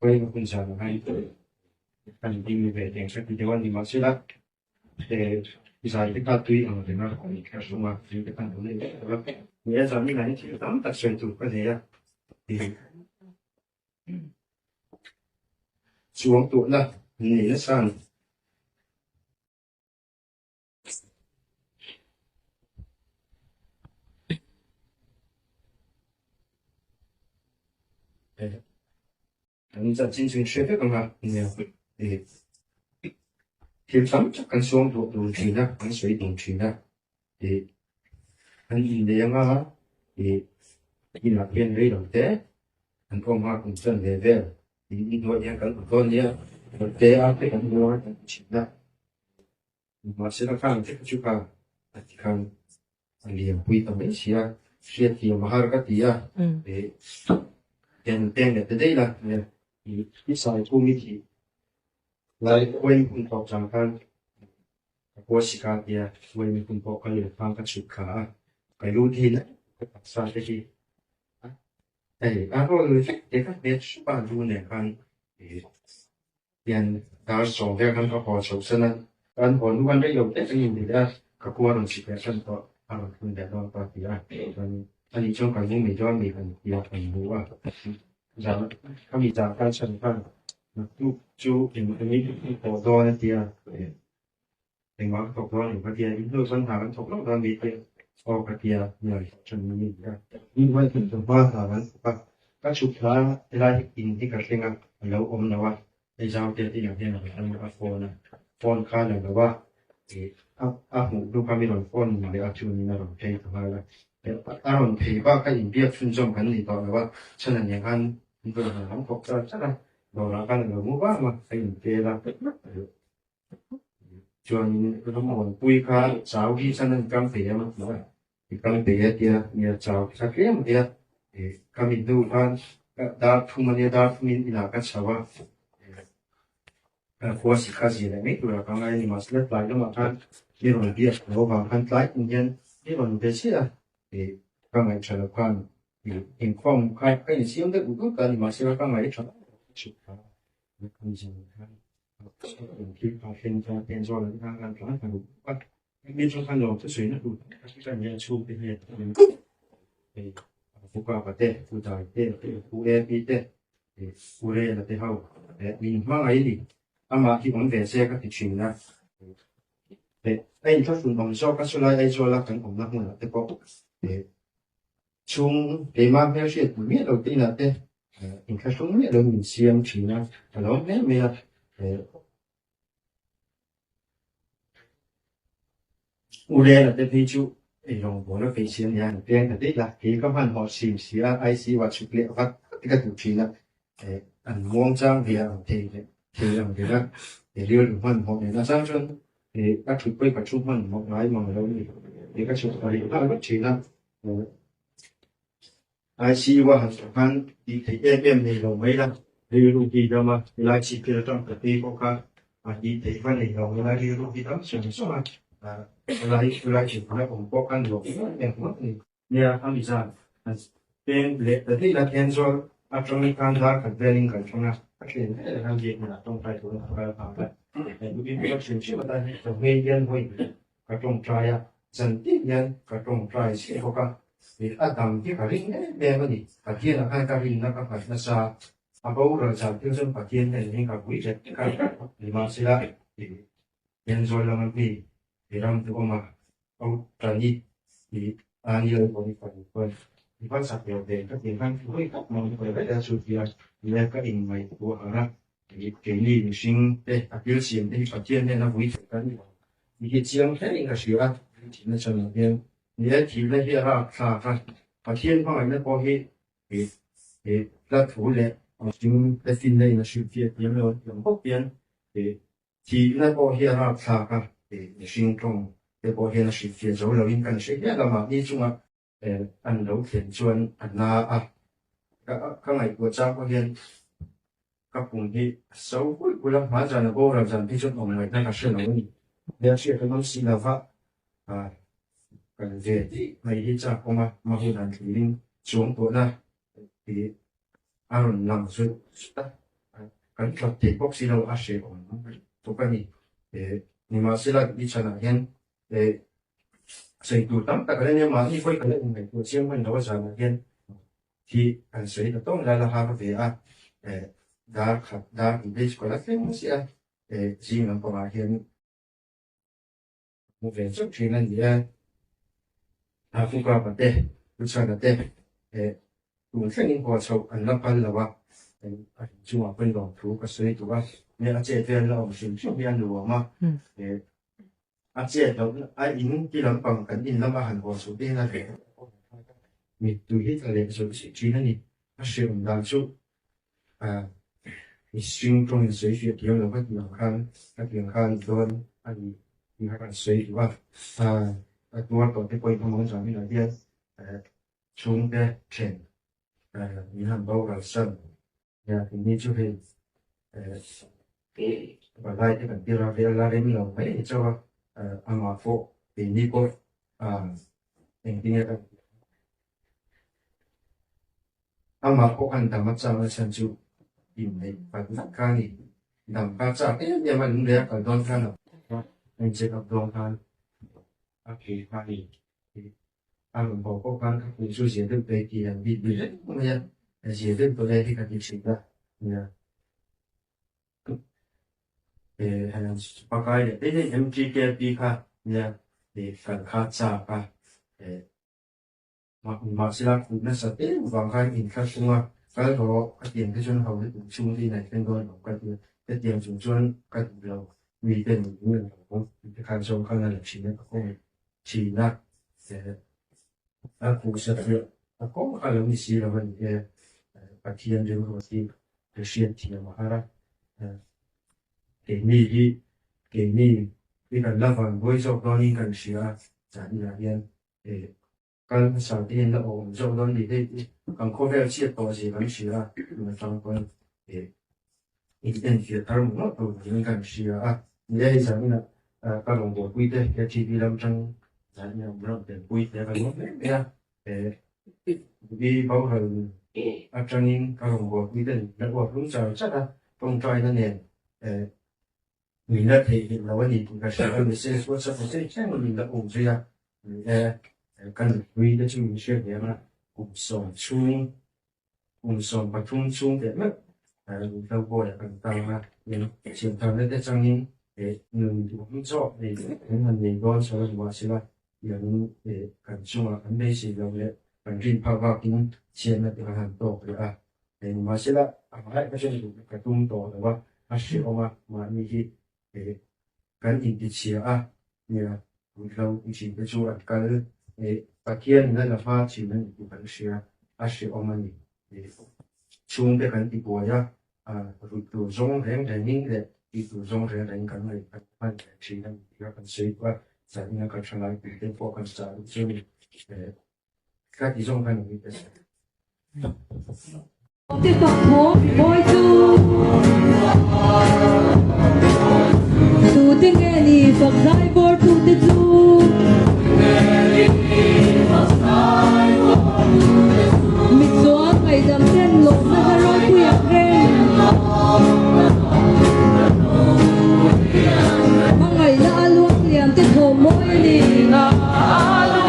quay một phần sản hay phần đi về tiền sẽ đi theo anh thì mà sẽ là để giải cái ta tuy ở thì nó có những cái số mà những cái tăng lên đó nghĩa rằng như này thì tắm tập sửa tụ có thể là thì xuống tụ là nhảy nó sang anh dẫn chính quyền sẽ biết rằng là thì thì tắm chắc cần xuống tụ đủ chuyện đó anh suy đủ chuyện đó thì anh nhìn thấy mà thì nhìn là bên đây đầu tế anh không hoa cũng chân về thì đi thôi em cần một con nhé đầu tế áp cái anh mua chuyện đó mà sẽ là khang thích chút khang khang liền quy tâm ấy xia xia thì mà hai cái gì à để tiền tiền để tới đây là thì cái sai cũng như thì lại quên cũng học rằng khang của sĩ ca thì quên cũng học cái liền khang cái chút khá cái routine cái tập sai cái gì rồi để các biết bạn luôn này khang thì tiền đã sống theo khang có họ sống sinh anh còn lúc anh đấy đầu tết anh nhìn thấy các cô đồng chí cái sân to mình để đó và thì anh đi trong cả những mình cho mình cần nhiều phần bố rằng các mình rằng các sân phan chú thì mình nghĩ có do nên thì thì nó thuộc do những cái tiền những nơi văn hóa thuộc nó đang bị tiền có cái tiền nhờ chân mình như vậy thì chúng ta là các chủ thá thì lại in thì các sinh lâu ôm nào thì giao tiền thì những tiền là anh có phone khá là và thì một lúc kami rồi phone mà để chun na rồi thấy thằng là rồi thì ba cái in biết phun trong cái gì đó là cho nên những anh vừa là lắm phục cho chắc là rồi là cái là mua ba mà cái in kia là chọn cái món quy khá cháo đi cho nên cam phê mà thì cam phê thì nhà cháo chắc kia mà thì kami đủ ăn đã thu mà đã thu mình là cái cháo của sĩ khá gì này mấy tuổi còn ai mà sẽ lại nó mà ăn đi rồi biết nó vào ăn lại cũng nhân đi rồi về xí thì các ngày trở lại quan thì hình phong khai cái gì cũng được cũng cần mà sẽ các ngày trở lại chụp cái gì khi phát hiện ra tiền rồi là đang làm lại phải bắt biết trong khăn rồi tôi suy nó đủ các cái nhà chụp cái này thì phụ qua và tê phụ tài tê phụ e pi tê thì phụ re là tê hậu mình mang ấy thì mà khi muốn về xe các thị trường là để anh các phần bằng do các số lại ai cho là cảnh cũng là một là có để chung để mà theo chuyện của biết đầu tiên là tên mình khai xuống biết được mình xem chỉ là đó nếu mà ule là tên ví dụ thì lòng của nó phải xem nhà tiền là đấy là khi các bạn họ xem xí ai xí và chụp liệu phát cái thủ chỉ là anh muông trang thì làm cái đó để đưa được phần họ để nó sang chân thì các chủ quay cả trung phần một ngày mà đâu thì các chủ ở đây các chỉ là ai xí và hàng thì thấy em này lòng mấy là đi luôn đi đâu mà lại chỉ kia trong cái tí có cả đi thấy phần này lòng lại đi luôn đi đó xem số mà lại chỉ là cũng có căn hộ em cũng thì nhà anh đi ra bên lệ đấy là thiên rồi trong cái căn đó cái về linh cái trong là cái chuyện này là làm gì mà trong tay của nó phải làm đấy để những cái chuyện chuyện mà ta trong gây dân thôi cái trong trai dân tiếp nhân cái trong trai sẽ có cả vì Adam cái linh đấy bên cái gì cái kia là hai cái linh nó có phải là sao bố rồi sao tiêu dân cái kia này những cái quý chất cái thì mà sẽ lại thì nhân rồi là cái gì thì làm cho mà ông trần nhi thì như là một phần thì phát sạch nhiều tiền các tiền năng với các mong phải biết là sự việc thì em các hình mày của họ ra thì cái gì sinh đây biểu hiện đây phát triển nên là vui cái gì thì cái chiang thế là sự ăn thì nó cho nó bien thì là hiện ra phát triển phong này có thì là thủ lệ chúng cái phim này là sự việc nhiều rồi những bước biến thì nó có hiện ra thì sinh trong cái có hiện là sự việc rồi là liên quan sự việc là mà đi chung anh đấu thiện chuyên anh là các ngày của cha có hiện các vùng thì xấu cuối của năm hóa ra là vô làm dần thì chút mọi người đang là sự nổi nhỉ nếu chuyện cái món xin là pháp cần về thì ngày đi cha có mà hồi đàn thì linh xuống tuổi ra thì Aaron làm sự kan te box silo ashe on to kani ni ma sila di chana hen sei tu tam ta kale ne ma ni koi kale ngai tu chiang man dawa chana hen thì anh sẽ là tốt là hai về đã khắp đã bị gọi là cái gì chỉ là có hiện một về trước chuyện là gì phụ cấp bát tê lúc sau là tê cũng phải nên có số anh làm phải là what chung là bên đó thu cái số thu cái nếu anh chơi về là ông xin chúc bien được mà anh chơi đó anh in cái làm bằng cái in làm hàng có số tiền là về mình tùy hết là số chuyện này nó sử dụng đa số mình xuyên trong những suy nghĩ điều là các điểm khăn đơn anh những cái suy nghĩ và tôi có thể quay phong muốn rằng như là chúng ta trên những hàng bao là sân nhà thì như chú hình và lại thì cần tiêu ra về là đến lòng mấy cho anh mà phụ thì đi qua hình như là ama ko an damat sa san chu im nei pa ka ni dam ka cha ya man le ka don ka no anh sẽ gặp don ka ki ka ni an bo ko kan ka ni su je de pe ki an bi bi le mo ya je de to le ka ti chi da ya han pa ka le de mgk pi ka ya de kan ka cha ka mà sẽ là cũng là sẽ tế vào cái hình khác chung à cái đó cái tiền cái chuyên hầu cái chung đi này cái đó cái tiền chung chuyên cái đầu vì tiền người cũng cái khăn sông khăn là chỉ là không chỉ là cũng sẽ được có cái là gì là vấn đề cái tiền đều có gì cái tiền tiền mà ra cái này cái cái là phần với số đó nên cần sửa chẳng là hiện kan sa tin la om zo don di de kan ko ver chi to ji kan shi a ma tang kon in fi tar mo to ni kan shi a le sa ni na ka long bo kui de ke chi bi lam chang za ni bro de kui de ka mo ya bi bao hơn a chang in ka long bo kui de la bo lung sa cha da tong trai na ne mình đã thể hiện là vấn đề của các sản phẩm sẽ có sản phẩm sẽ chẳng mình đã ủng hộ ya cần quy để chúng mình学点嘛，cùng sống và chung để mất đâu có để cần tăng mà nhưng chiến thắng để trang những để người cũng cho để những mình có cho mình quá là những để cần chung là vấn đề gì đâu để cần riêng vào những chiến là để hàng tổ để để mà sẽ là hai cái chuyện cái tung tổ là mà sẽ mà như thế để cần in chia như là đâu chỉ cái chỗ là cái Pakian na fa chi men ku kan shia a shi omani chung de kan ti bo ya ru tu zong reng reng ning de ti tu zong reng reng kan mai kan chi nan ya kan sei kwa sa ina ka chana ki de po kan sa ru chu ka ti zong kan ni de tiếp tục múa bôi chu tu tiếng nghe ni phật giải bôi tu tiếng chu mình xóa ngày dầm trên lục na ha roi quy yak ren mang ngày na luộc liam tiếp hồ môi ni Hãy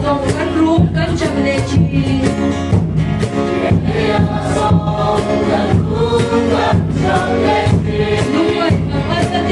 subscribe cho kênh Ghiền Mì Gõ để không bỏ lỡ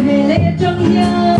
hệ lệ trong nhau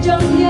trong